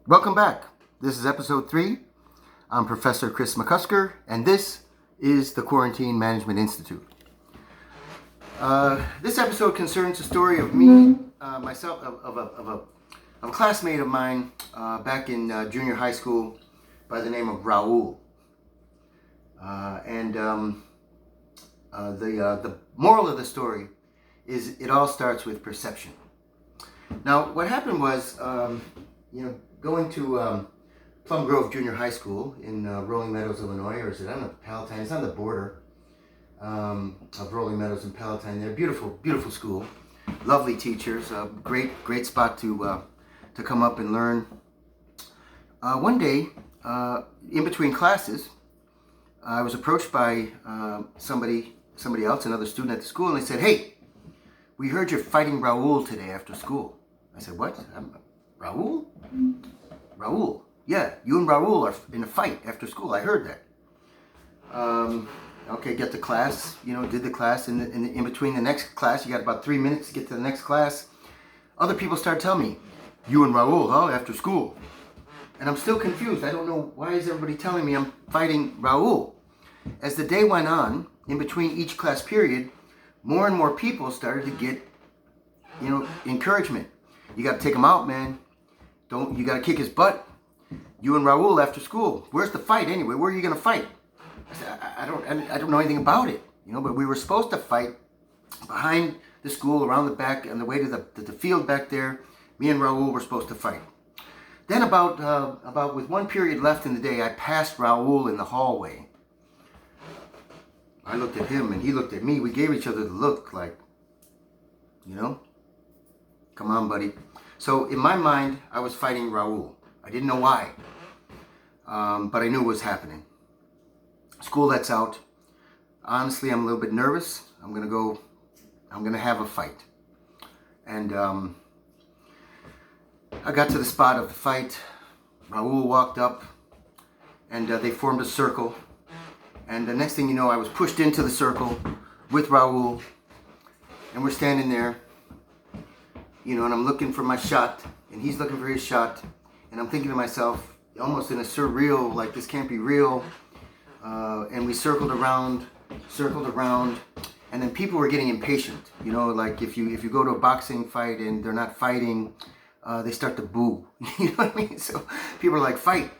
Welcome back. This is episode 3. I'm Professor Chris McCusker, and this is the Quarantine Management Institute. This episode concerns the story of me, myself, of a classmate of mine back in junior high school by the name of Raul. The moral of the story is it all starts with perception. Now, what happened was, going to Plum Grove Junior High School in Rolling Meadows, Illinois, or is it, I don't know, Palatine? It's on the border of Rolling Meadows and Palatine. They're beautiful, beautiful school. Lovely teachers, great spot to come up and learn. One day, in between classes, I was approached by somebody else, another student at the school, and they said, "Hey, we heard you're fighting Raul today after school." I said, "What? Raul? Raul? Yeah, you and Raul are in a fight after school. I heard that." Okay, get to class. Did the class. In between the next class, you got about 3 minutes to get to the next class. Other people start telling me, "You and Raul, huh? After school?" And I'm still confused. I don't know, why is everybody telling me I'm fighting Raul? As the day went on, in between each class period, more and more people started to get, encouragement. "You got to take him out, man. You got to kick his butt. You and Raul after school. Where's the fight anyway? Where are you going to fight?" I said, I don't know anything about it, but we were supposed to fight behind the school, around the back, on the way to the field back there. Me and Raul were supposed to fight. Then about with one period left in the day, I passed Raul in the hallway. I looked at him and he looked at me. We gave each other the look like, come on, buddy. So in my mind, I was fighting Raul. I didn't know why, but I knew it was happening. School lets out. Honestly, I'm a little bit nervous. I'm gonna have a fight. And I got to the spot of the fight. Raul walked up, and they formed a circle. And the next thing you know, I was pushed into the circle with Raul, and we're standing there, and I'm looking for my shot, and he's looking for his shot, and I'm thinking to myself, almost in a surreal, like this can't be real, and we circled around, and then people were getting impatient, like if you go to a boxing fight and they're not fighting, they start to boo, you know what I mean? So people are like, fight,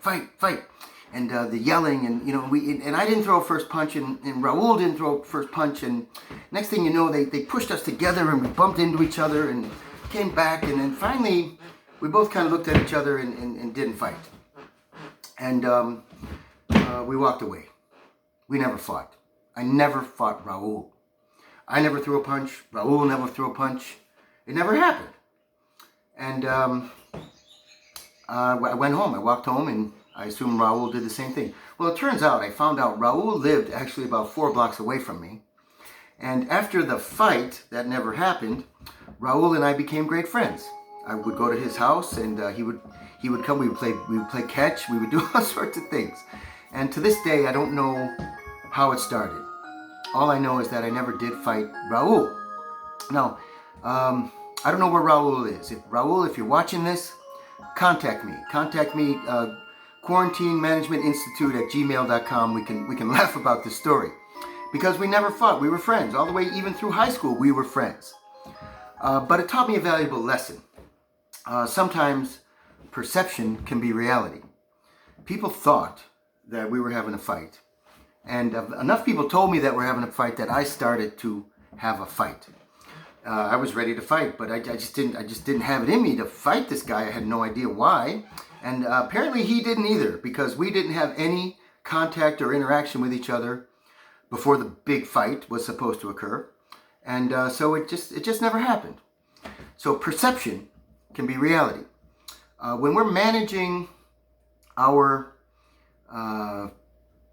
and the yelling, and I didn't throw a first punch, and Raul didn't throw a first punch, and next thing you know, they pushed us together, and we bumped into each other, and came back, and then finally, we both kind of looked at each other and didn't fight. And we walked away. We never fought. I never fought Raul. I never threw a punch. Raul never threw a punch. It never happened. And I went home. I walked home, and I assumed Raul did the same thing. Well, it turns out, I found out Raul lived actually about 4 blocks away from me. And after the fight that never happened, Raul and I became great friends. I would go to his house, and he would come. We would play catch. We would do all sorts of things. And to this day, I don't know how it started. All I know is that I never did fight Raul. Now, I don't know where Raul is. Raul, if you're watching this, contact me. Quarantine Management Institute at gmail.com. We can laugh about this story, because we never fought. We were friends all the way, even through high school. We were friends, but it taught me a valuable lesson. Sometimes perception can be reality. People thought that we were having a fight, and enough people told me that we're having a fight that I started to have a fight. I was ready to fight, but I just didn't have it in me to fight this guy. I had no idea why. And apparently he didn't either, because we didn't have any contact or interaction with each other before the big fight was supposed to occur. And so it just never happened. So perception can be reality. When we're managing our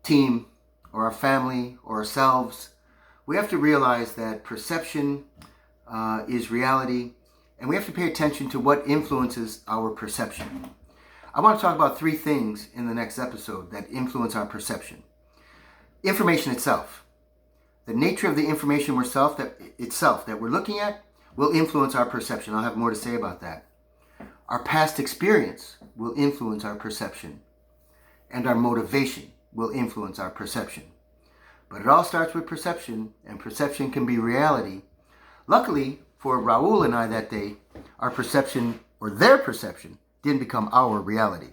team or our family or ourselves, we have to realize that perception is reality, and we have to pay attention to what influences our perception. I want to talk about 3 things in the next episode that influence our perception. Information itself. The nature of the information that we're looking at will influence our perception. I'll have more to say about that. Our past experience will influence our perception, and our motivation will influence our perception. But it all starts with perception, and perception can be reality. Luckily for Raul and I that day, our perception, or their perception, didn't become our reality.